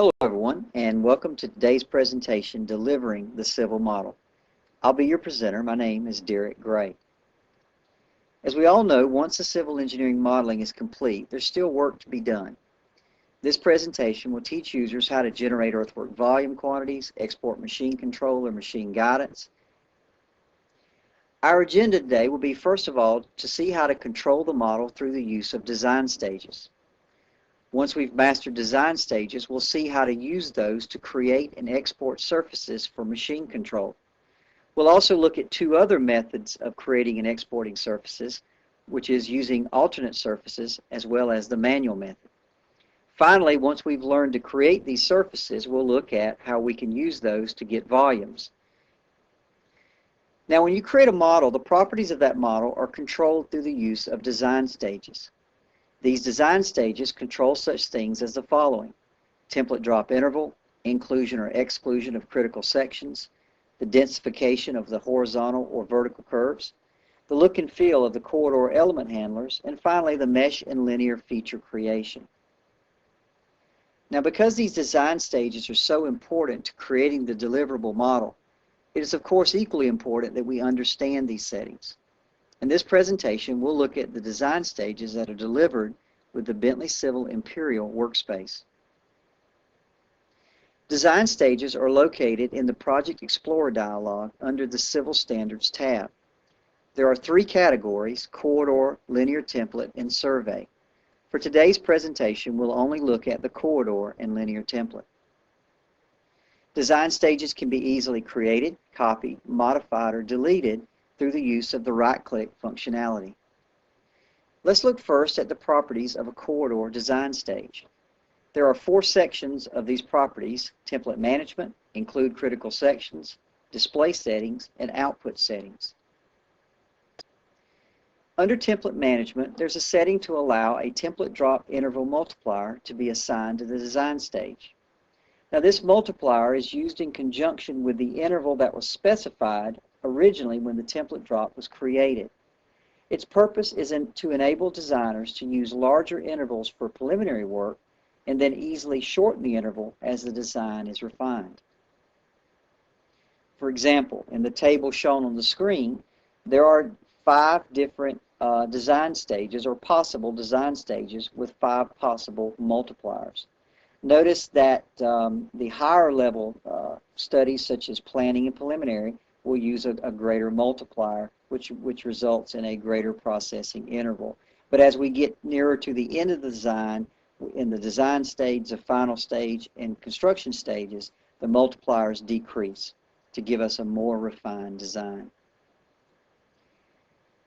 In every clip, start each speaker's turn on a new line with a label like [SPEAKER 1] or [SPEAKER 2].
[SPEAKER 1] Hello everyone, and welcome to today's presentation, Delivering the Civil Model. I'll be your presenter. My name is Derek Gray. As we all know, once the civil engineering modeling is complete, there's still work to be done. This presentation will teach users how to generate earthwork volume quantities, export machine control or machine guidance. Our agenda today will be, first of all, to see how to control the model through the use of design stages. Once we've mastered design stages, we'll see how to use those to create and export surfaces for machine control. We'll also look at two other methods of creating and exporting surfaces, which is using alternate surfaces as well as the manual method. Finally, once we've learned to create these surfaces, we'll look at how we can use those to get volumes. Now, when you create a model, the properties of that model are controlled through the use of design stages. These design stages control such things as the following: template drop interval, inclusion or exclusion of critical sections, the densification of the horizontal or vertical curves, the look and feel of the corridor element handlers, and finally the mesh and linear feature creation. Now, because these design stages are so important to creating the deliverable model, it is of course equally important that we understand these settings. In this presentation, we'll look at the design stages that are delivered with the Bentley Civil Imperial workspace. Design stages are located in the Project Explorer dialog under the Civil Standards tab. There are three categories: corridor, linear template, and survey. For today's presentation, we'll only look at the corridor and linear template. Design stages can be easily created, copied, modified, or deleted through the use of the right-click functionality. Let's look first at the properties of a corridor design stage. There are four sections of these properties: template management, include critical sections, display settings, and output settings. Under template management, there's a setting to allow a template drop interval multiplier to be assigned to the design stage. Now, this multiplier is used in conjunction with the interval that was specified originally when the template drop was created. Its purpose is to enable designers to use larger intervals for preliminary work and then easily shorten the interval as the design is refined. For example, in the table shown on the screen, there are 5 different design stages, or possible design stages, with 5 possible multipliers. Notice that the higher level studies, such as planning and preliminary, will use a greater multiplier, which results in a greater processing interval. But as we get nearer to the end of the design, in the design stage, the final stage, and construction stages, the multipliers decrease to give us a more refined design.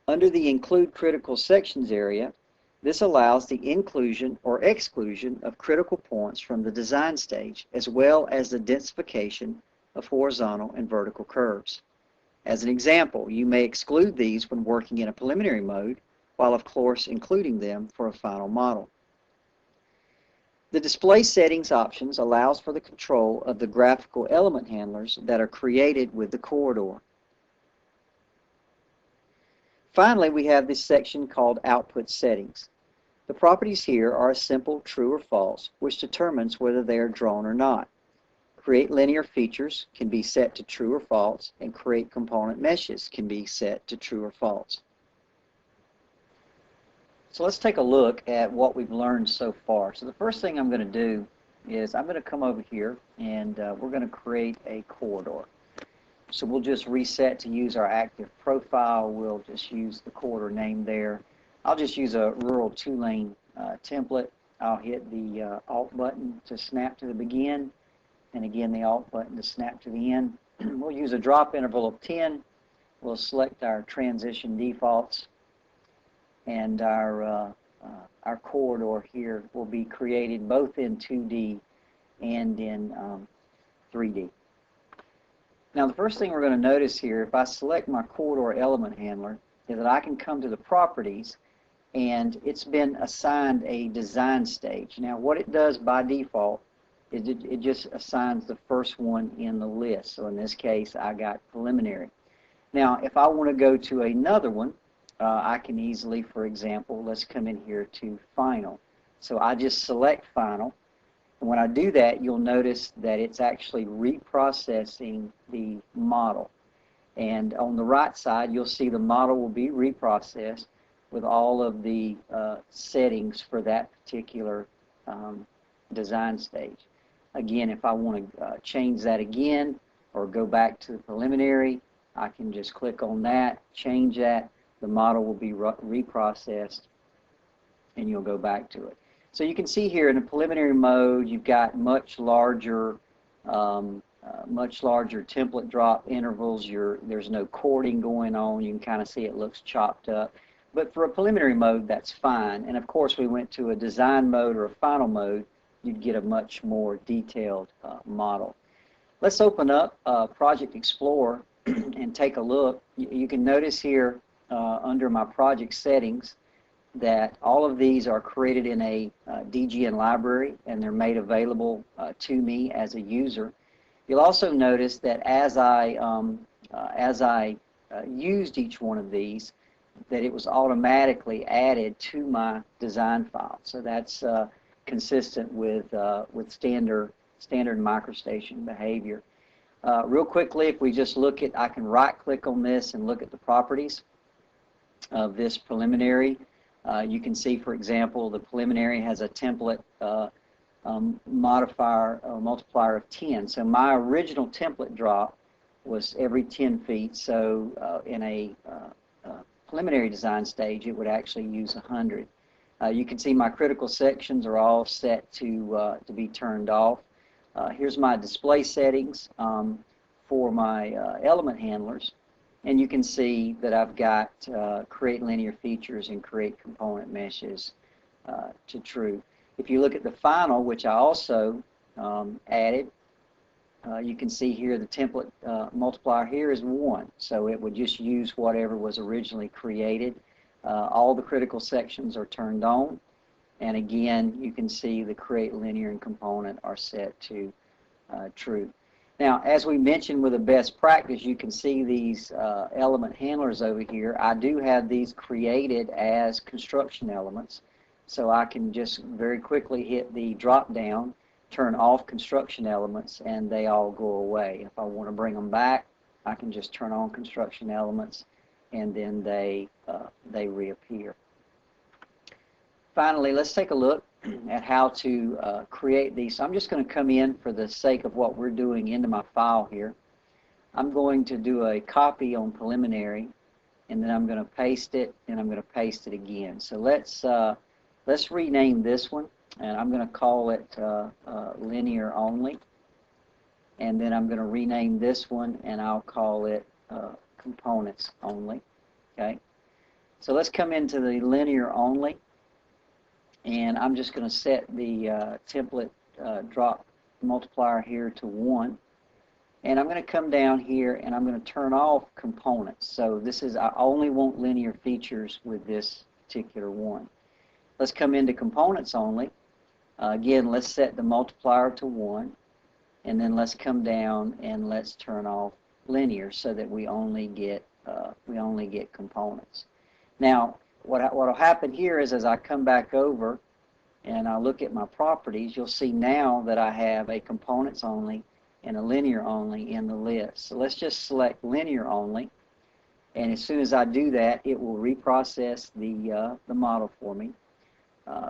[SPEAKER 1] Under the Include Critical Sections area, this allows the inclusion or exclusion of critical points from the design stage, as well as the densification of horizontal and vertical curves. As an example, you may exclude these when working in a preliminary mode, while of course including them for a final model. The Display Settings options allows for the control of the graphical element handlers that are created with the corridor. Finally, we have this section called Output Settings. The properties here are a simple true or false, which determines whether they are drawn or not. Create linear features can be set to true or false, and create component meshes can be set to true or false. So let's take a look at what we've learned so far. So the first thing I'm going to do is I'm going to come over here and we're going to create a corridor. So we'll just reset to use our active profile. We'll just use the corridor name there. I'll just use a rural 2-lane template. I'll hit the Alt button to snap to the begin, and again the Alt button to snap to the end. We'll use a drop interval of 10. We'll select our transition defaults, and our corridor here will be created both in 2D and in 3D. Now, the first thing we're going to notice here, if I select my corridor element handler, is that I can come to the properties, and it's been assigned a design stage. Now, what it does by default is it just assigns the first one in the list. So in this case, I got preliminary. Now, if I want to go to another one, I can easily, for example, let's come in here to final. So I just select final. And when I do that, you'll notice that it's actually reprocessing the model. And on the right side, you'll see the model will be reprocessed with all of the settings for that particular design stage. Again, if I want to change that again or go back to the preliminary, I can just click on that, change that, the model will be reprocessed, and you'll go back to it. So you can see here in the preliminary mode, you've got much larger template drop intervals. There's no chording going on. You can kind of see it looks chopped up. But for a preliminary mode, that's fine. And of course, we went to a design mode or a final mode, you'd get a much more detailed model. Let's open up Project Explorer and take a look. You can notice here under my project settings that all of these are created in a DGN library, and they're made available to me as a user. You'll also notice that as I used each one of these, that it was automatically added to my design file. So that's consistent with standard MicroStation behavior. Real quickly, if we just look at, I can right-click on this and look at the properties of this preliminary. You can see, for example, the preliminary has a template multiplier of 10. So my original template drop was every 10 feet. So in a preliminary design stage, it would actually use 100. You can see my critical sections are all set to be turned off. Here's my display settings for my element handlers. And you can see that I've got create linear features and create component meshes to true. If you look at the final, which I also added, you can see here the template multiplier here is 1. So it would just use whatever was originally created. All the critical sections are turned on. And again, you can see the create linear and component are set to true. Now, as we mentioned with a best practice, you can see these element handlers over here. I do have these created as construction elements, so I can just very quickly hit the drop down, turn off construction elements, and they all go away. If I want to bring them back, I can just turn on construction elements, and then they reappear. Finally, let's take a look at how to create these. So I'm just going to come in for the sake of what we're doing into my file here. I'm going to do a copy on preliminary, and then I'm going to paste it, and I'm going to paste it again. So let's rename this one, and I'm going to call it linear only. And then I'm going to rename this one, and I'll call it components only. Okay. So let's come into the linear only. And I'm just going to set the template drop multiplier here to 1. And I'm going to come down here and I'm going to turn off components. So this is, I only want linear features with this particular one. Let's come into components only. Again, let's set the multiplier to 1. And then let's come down and let's turn off linear so that we only get components. Now, what will happen here is as I come back over and I look at my properties, you'll see now that I have a components only and a linear only in the list. So let's just select linear only, and as soon as I do that, it will reprocess the model for me.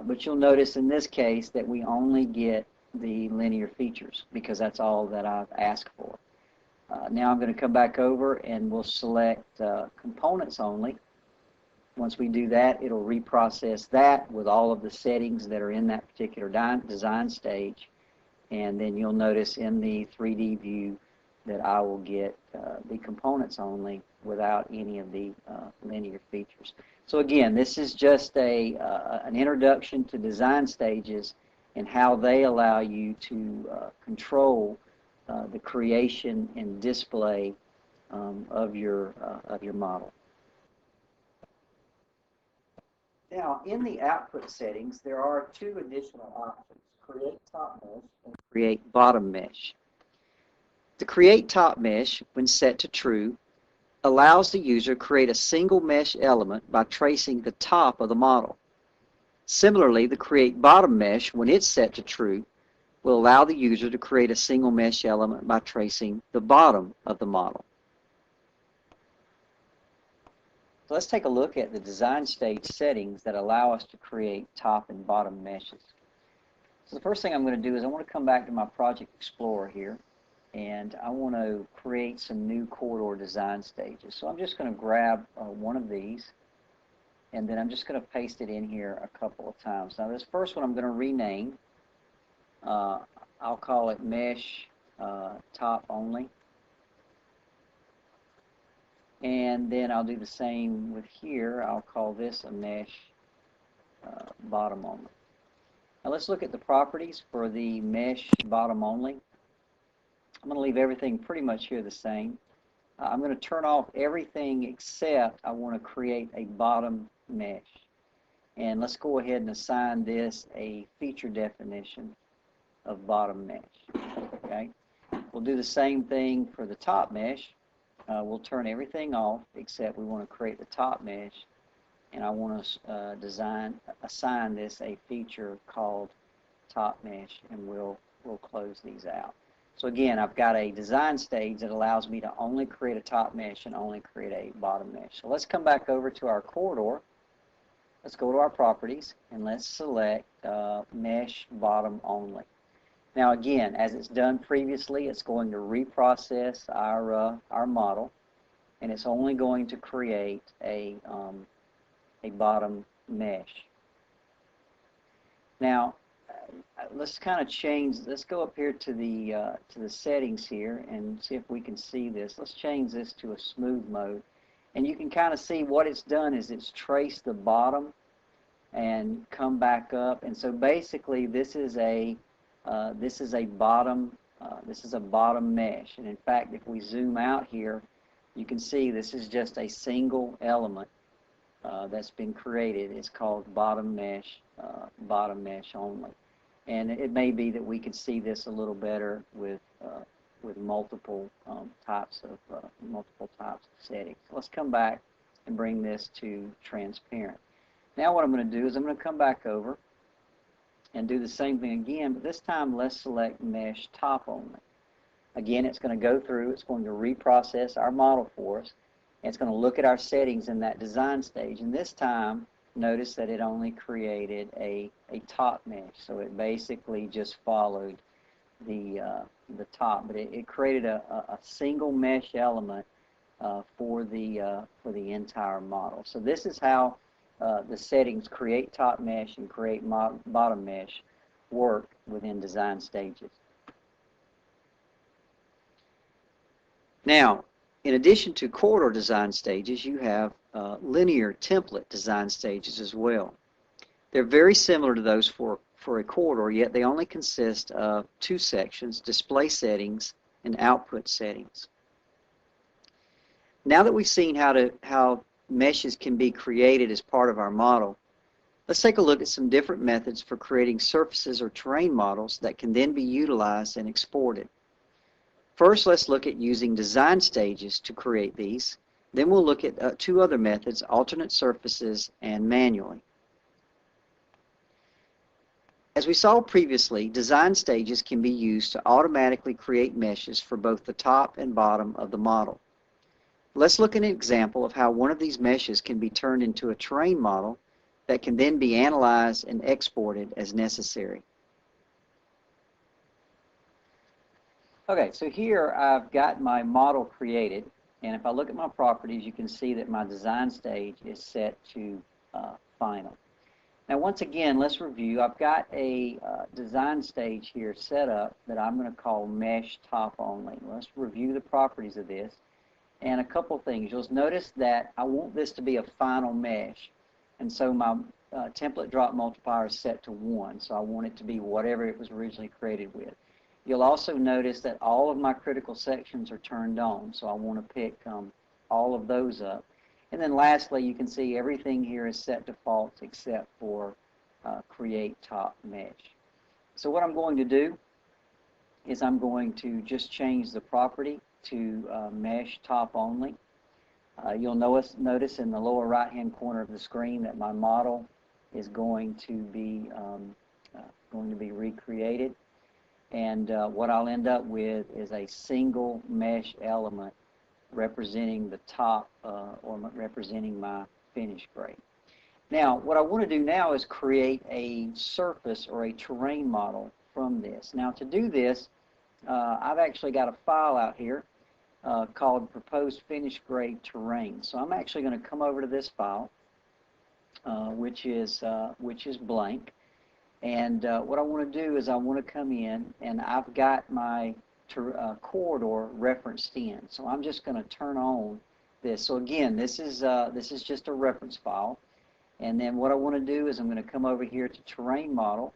[SPEAKER 1] But you'll notice in this case that we only get the linear features because that's all that I've asked for. Now I'm going to come back over and we'll select components only. Once we do that, it'll reprocess that with all of the settings that are in that particular design stage. And then you'll notice in the 3D view that I will get the components only without any of the linear features. So again, this is just an introduction to design stages and how they allow you to control the creation and display of your model. Now, in the output settings, there are 2 additional options, create top mesh and create bottom mesh. The create top mesh, when set to true, allows the user to create a single mesh element by tracing the top of the model. Similarly, the create bottom mesh, when it's set to true, will allow the user to create a single mesh element by tracing the bottom of the model. So let's take a look at the design stage settings that allow us to create top and bottom meshes. So the first thing I'm going to do is I want to come back to my Project Explorer here, and I want to create some new corridor design stages. So I'm just going to grab one of these, and then I'm just going to paste it in here a couple of times. Now this first one I'm going to rename. I'll call it Mesh Top Only. And then I'll do the same with here. I'll call this a Mesh Bottom Only. Now let's look at the properties for the Mesh Bottom Only. I'm going to leave everything pretty much here the same. I'm going to turn off everything except I want to create a bottom mesh. And let's go ahead and assign this a feature definition of bottom mesh. Okay. We'll do the same thing for the top mesh. We'll turn everything off except we want to create the top mesh, and I want to assign this a feature called top mesh, and we'll close these out. So again, I've got a design stage that allows me to only create a top mesh and only create a bottom mesh. So let's come back over to our corridor. Let's go to our properties and let's select Mesh Bottom Only. Now again, as it's done previously, it's going to reprocess our model, and it's only going to create a bottom mesh. Now let's kind of change. Let's go up here to the settings here and see if we can see this. Let's change this to a smooth mode, and you can kind of see what it's done is it's traced the bottom and come back up. And so basically, this is a bottom mesh. And in fact, if we zoom out here, you can see this is just a single element that's been created. It's called bottom mesh only. And it may be that we could see this a little better with multiple types of settings. Let's come back and bring this to transparent. Now what I'm going to do is I'm going to come back over and do the same thing again, but this time let's select Mesh Top Only. Again, it's going to go through, it's going to reprocess our model for us, and it's going to look at our settings in that design stage, and this time notice that it only created a top mesh, so it basically just followed the top, but it created a single mesh element for the entire model. So this is how the settings create top mesh and create bottom mesh work within design stages. Now, in addition to corridor design stages, you have linear template design stages as well. They're very similar to those for a corridor, yet they only consist of two sections: display settings and output settings. Now that we've seen how meshes can be created as part of our model, let's take a look at some different methods for creating surfaces or terrain models that can then be utilized and exported. First, let's look at using design stages to create these. Then we'll look at two other methods: alternate surfaces and manually. As we saw previously, design stages can be used to automatically create meshes for both the top and bottom of the model. Let's look at an example of how one of these meshes can be turned into a terrain model that can then be analyzed and exported as necessary. Okay, so here I've got my model created, and if I look at my properties, you can see that my design stage is set to final. Now once again, let's review. I've got a design stage here set up that I'm going to call Mesh Top Only. Let's review the properties of this. And a couple things. You'll notice that I want this to be a final mesh, and so my template drop multiplier is set to 1, so I want it to be whatever it was originally created with. You'll also notice that all of my critical sections are turned on, so I want to pick all of those up. And then lastly, you can see everything here is set to false except for create top mesh. So what I'm going to do is I'm going to just change the property to Mesh Top Only. You'll notice in the lower right hand corner of the screen that my model is going to be recreated. And what I'll end up with is a single mesh element representing the top or representing my finish grade. Now, what I want to do now is create a surface or a terrain model from this. Now, to do this, I've actually got a file out here called Proposed Finish Grade Terrain. So I'm actually going to come over to this file, which is blank. And what I want to do is I want to come in, and I've got my corridor referenced in. So I'm just going to turn on this. So again, this is just a reference file. And then what I want to do is I'm going to come over here to Terrain Model,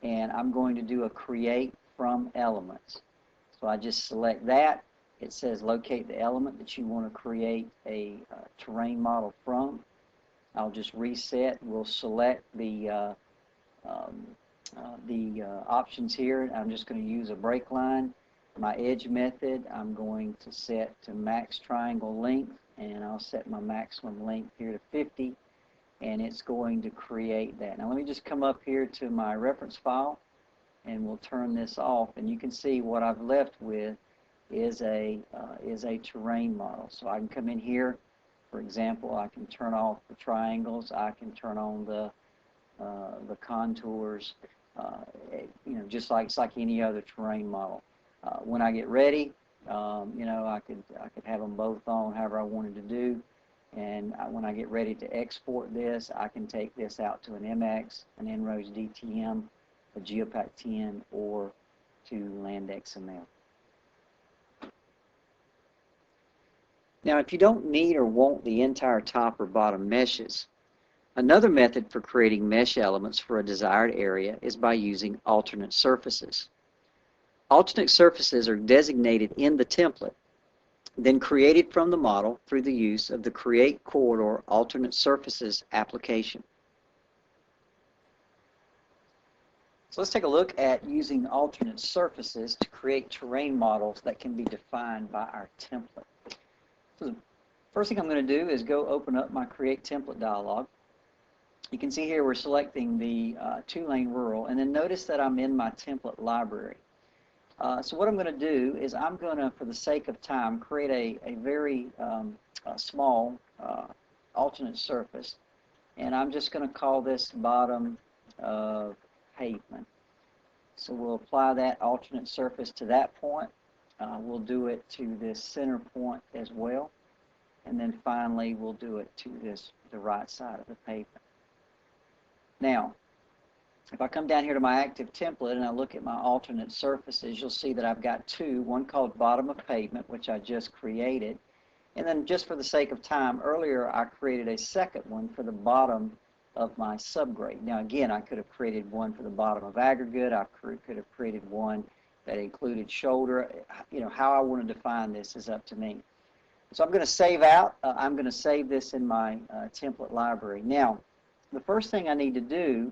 [SPEAKER 1] and I'm going to do a Create from Elements. So I just select that. It says locate the element that you want to create a terrain model from. I'll just reset. We'll select the options here. I'm just going to use a break line. My edge method, I'm going to set to max triangle length, and I'll set my maximum length here to 50, and it's going to create that. Now let me just come up here to my reference file, and we'll turn this off, and you can see what I've left with is a terrain model. So I can come in here, for example, I can turn off the triangles, I can turn on the contours, just like it's like any other terrain model. When I get ready, I could have them both on, however I wanted to do. And when I get ready to export this, I can take this out to an MX, an En-ROADS DTM, a Geopack 10, or to LandXML. Now, if you don't need or want the entire top or bottom meshes, another method for creating mesh elements for a desired area is by using alternate surfaces. Alternate surfaces are designated in the template, then created from the model through the use of the Create Corridor Alternate Surfaces application. So let's take a look at using alternate surfaces to create terrain models that can be defined by our template. So the first thing I'm going to do is go open up my Create Template dialog. You can see here we're selecting the 2-lane rural, and then notice that I'm in my template library. So what I'm going to do is I'm going to, for the sake of time, create a very small alternate surface, and I'm just going to call this bottom of pavement. So we'll apply that alternate surface to that point. We'll do it to this center point as well, and then finally we'll do it to the right side of the pavement. Now, if I come down here to my active template and I look at my alternate surfaces, you'll see that I've got two, one called bottom of pavement, which I just created, and then just for the sake of time, earlier I created a second one for the bottom of my subgrade. Now again, I could have created one for the bottom of aggregate, I could have created one that included shoulder. How I want to define this is up to me. So I'm going to save out, I'm going to save this in my template library. Now, the first thing I need to do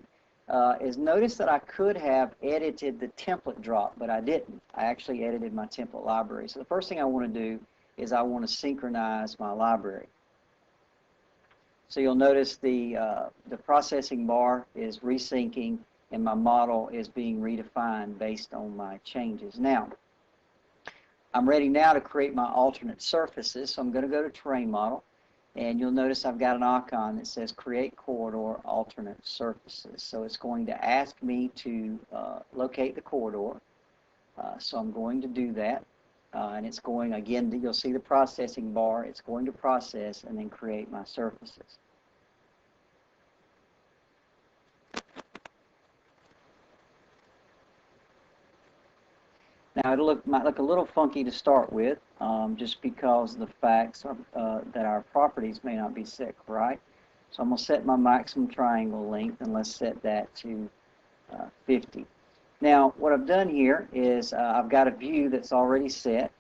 [SPEAKER 1] is notice that I could have edited the template drop, but I didn't. I actually edited my template library. So the first thing I want to do is I want to synchronize my library. So you'll notice the processing bar is resyncing, and my model is being redefined based on my changes. Now, I'm ready now to create my alternate surfaces, so I'm going to go to Terrain Model, and you'll notice I've got an icon that says Create Corridor Alternate Surfaces. So it's going to ask me to locate the corridor, so I'm going to do that, and it's going, again, you'll see the processing bar, it's going to process and then create my surfaces. Now, might look a little funky to start with, just because the facts are, that our properties may not be set right. So I'm going to set my maximum triangle length, and let's set that to 50. Now, what I've done here is I've got a view that's already set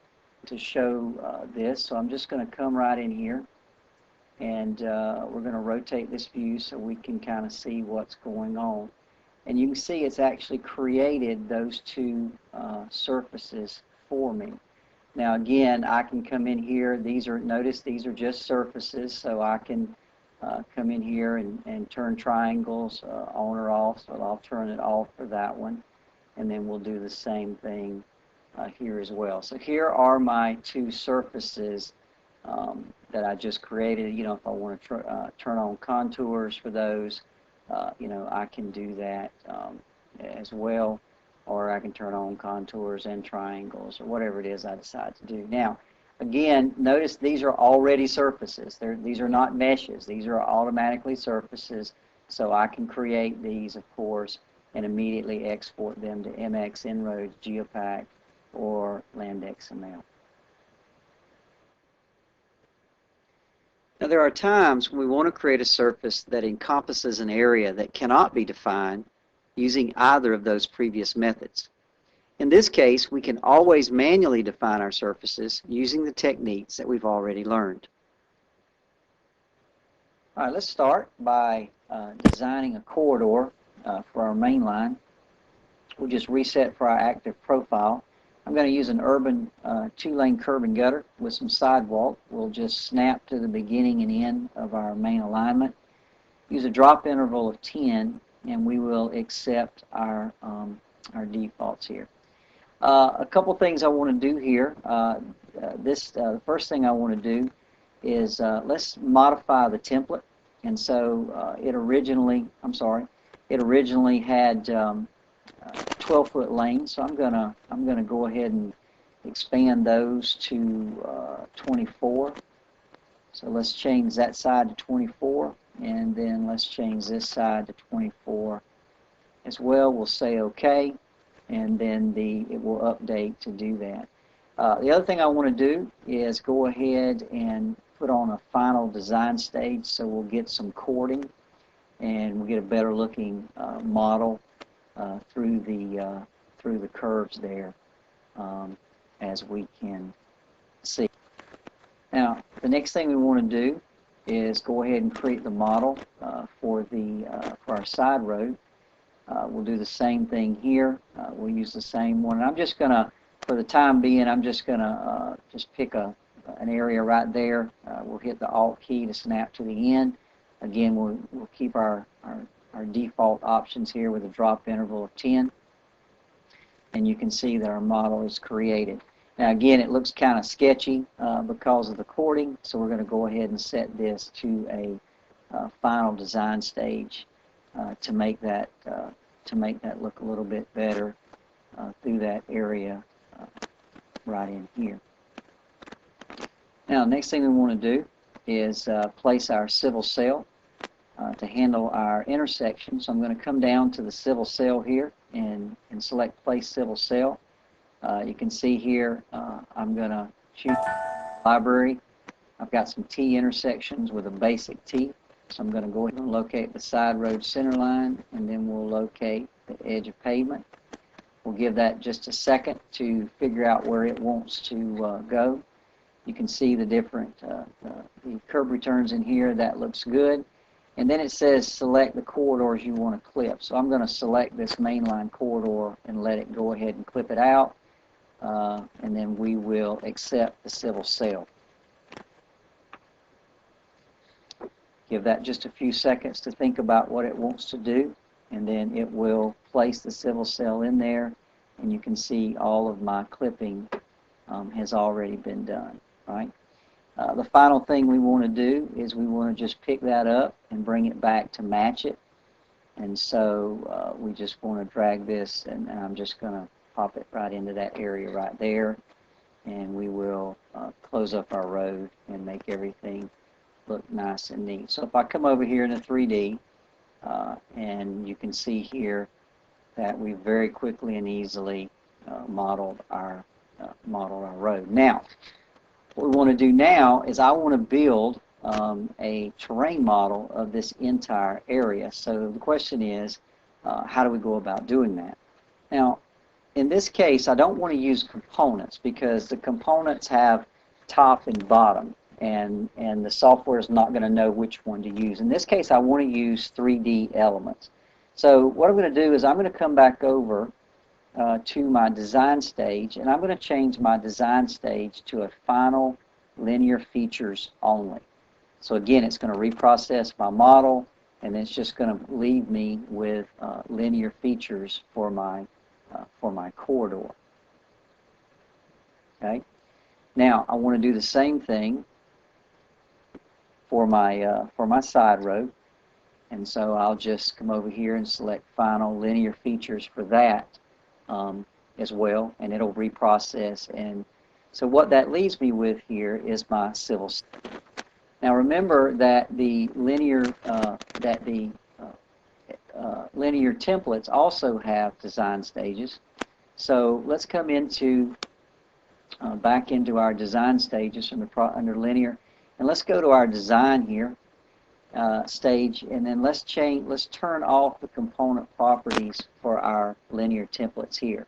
[SPEAKER 1] to show this. So I'm just going to come right in here, and we're going to rotate this view so we can kind of see what's going on. And you can see it's actually created those two surfaces for me. Now again, I can come in here. Notice these are just surfaces, so I can come in here and turn triangles on or off. So I'll turn it off for that one. and then we'll do the same thing here as well. So here are my two surfaces that I just created. You know, if I want to turn on contours for those, you know, I can do that as well, or I can turn on contours and triangles or whatever it is I decide to do. Now, again, notice these are already surfaces. These are not meshes. These are automatically surfaces, so I can create these, of course, and immediately export them to MX Inroads, Geopack, or LandXML. Now, there are times when we want to create a surface that encompasses an area that cannot be defined using either of those previous methods. In this case, we can always manually define our surfaces using the techniques that we've already learned. All right, let's start by designing a corridor for our main line. We'll just reset for our active profile. I'm going to use an urban 2-lane curb and gutter with some sidewalk. We'll just snap to the beginning and end of our main alignment. Use a drop interval of 10, and we will accept our defaults here. A couple things I want to do here. The first thing I want to do is let's modify the template. And so it originally had 12-foot lanes, so I'm gonna go ahead and expand those to 24. So let's change that side to 24, and then let's change this side to 24 as well. We'll say OK, and then it will update to do that. The other thing I want to do is go ahead and put on a final design stage, so we'll get some chording and we'll get a better looking model through the curves there, as we can see. Now, the next thing we want to do is go ahead and create the model for our side road. We'll do the same thing here. We'll use the same one. And I'm just gonna, for the time being, I'm just gonna just pick an area right there. We'll hit the Alt key to snap to the end. Again, we'll keep our default options here with a drop interval of 10, and you can see that our model is created. Now again, it looks kind of sketchy because of the chording, so we're going to go ahead and set this to a final design stage to make that look a little bit better through that area right in here. Now, next thing we want to do is place our civil cell to handle our intersection. So I'm going to come down to the civil cell here and select Place Civil Cell. You can see here I'm going to choose library. I've got some T intersections with a basic T. So I'm going to go ahead and locate the side road center line, and then we'll locate the edge of pavement. We'll give that just a second to figure out where it wants to go. You can see the different the curb returns in here. That looks good. And then it says select the corridors you want to clip. So I'm going to select this mainline corridor and let it go ahead and clip it out. And then we will accept the civil cell. Give that just a few seconds to think about what it wants to do, and then it will place the civil cell in there, and you can see all of my clipping has already been done. Right? The final thing we want to do is we want to just pick that up and bring it back to match it. And so we just want to drag this, and I'm just going to pop it right into that area right there, and we will close up our road and make everything look nice and neat. So if I come over here in the 3D, and you can see here that we very quickly and easily modeled our road. Now, what we want to do now is I want to build a terrain model of this entire area. So the question is, how do we go about doing that? Now, in this case, I don't want to use components because the components have top and bottom, and the software is not going to know which one to use. In this case, I want to use 3D elements. So what I'm going to do is I'm going to come back over to my design stage, and I'm going to change my design stage to a final linear features only. So again, it's going to reprocess my model, and it's just going to leave me with linear features for my for my corridor. Okay. Now I want to do the same thing for my side road, and so I'll just come over here and select Final Linear Features for that as well, and it'll reprocess. And so what that leaves me with here is my civil. Now remember that the linear linear templates also have design stages. So let's come into back into our design stages under linear, and let's go to our design here stage, and then let's turn off the component properties for our linear templates here.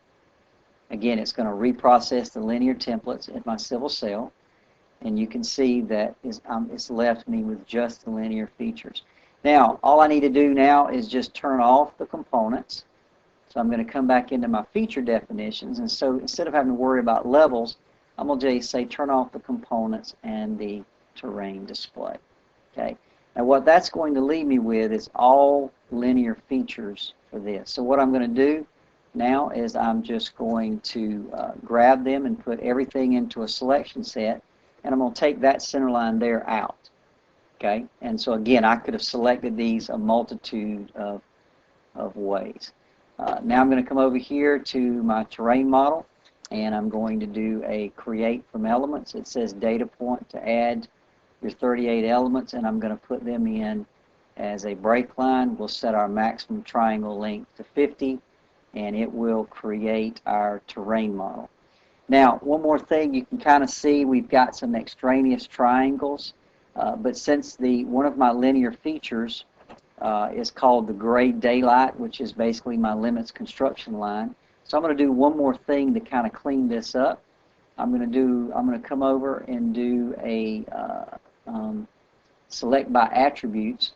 [SPEAKER 1] Again, it's going to reprocess the linear templates in my civil cell, and you can see that it's left me with just the linear features. Now, all I need to do now is just turn off the components. So I'm going to come back into my feature definitions, and so instead of having to worry about levels, I'm going to just say turn off the components and the terrain display. Okay. Now what that's going to leave me with is all linear features for this. So what I'm going to do now is I'm just going to grab them and put everything into a selection set, and I'm going to take that center line there out. Okay. And so again, I could have selected these a multitude of ways. Now I'm going to come over here to my terrain model, and I'm going to do a create from elements. It says data point to add your 38 elements, and I'm going to put them in as a break line. We'll set our maximum triangle length to 50, and it will create our terrain model. Now, one more thing, you can kind of see we've got some extraneous triangles, but since one of my linear features is called the gray daylight, which is basically my limits construction line. So I'm going to do one more thing to kind of clean this up. I'm going to come over and do a select by attributes,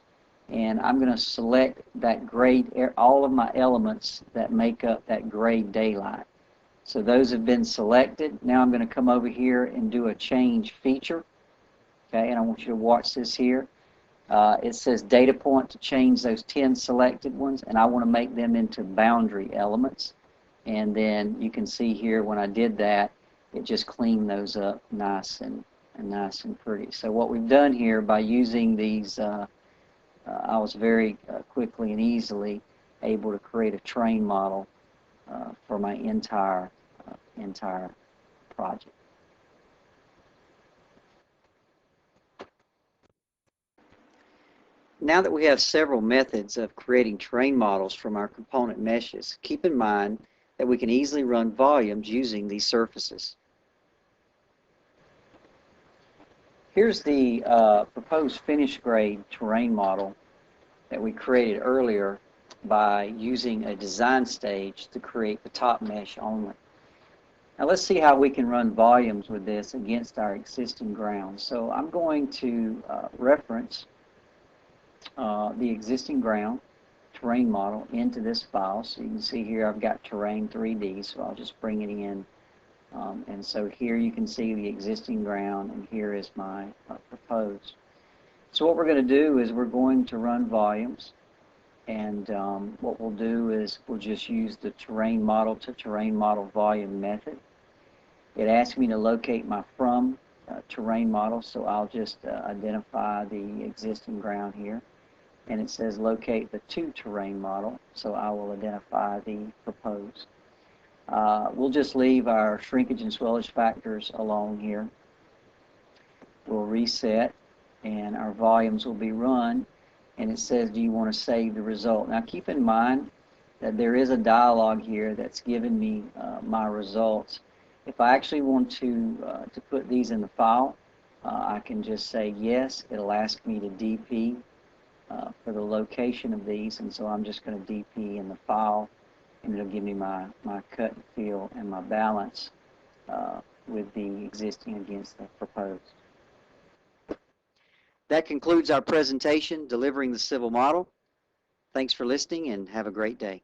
[SPEAKER 1] and I'm going to select that gray, all of my elements that make up that gray daylight. So those have been selected. Now I'm going to come over here and do a change feature. Okay, and I want you to watch this here. It says data point to change those 10 selected ones, and I want to make them into boundary elements. And then you can see here when I did that, it just cleaned those up nice and pretty. So what we've done here by using these, I was very quickly and easily able to create a terrain model for my entire project. Now that we have several methods of creating terrain models from our component meshes, keep in mind that we can easily run volumes using these surfaces. Here's the proposed finished grade terrain model that we created earlier by using a design stage to create the top mesh only. Now let's see how we can run volumes with this against our existing ground. So I'm going to reference the existing ground terrain model into this file. So you can see here I've got terrain 3D, so I'll just bring it in. And so here you can see the existing ground, and here is my proposed. So what we're going to do is we're going to run volumes, and what we'll do is we'll just use the terrain model to terrain model volume method. It asks me to locate my from terrain model, so I'll just identify the existing ground here. And it says locate the to terrain model, so I will identify the proposed. We'll just leave our shrinkage and swellage factors alone here. We'll reset, and our volumes will be run, and it says, do you want to save the result? Now keep in mind that there is a dialog here that's giving me my results. If I actually want to put these in the file, I can just say yes. It'll ask me to DP for the location of these, and so I'm just going to DP in the file, and it'll give me my cut and fill and my balance with the existing against the proposed. That concludes our presentation, Delivering the Civil Model. Thanks for listening, and have a great day.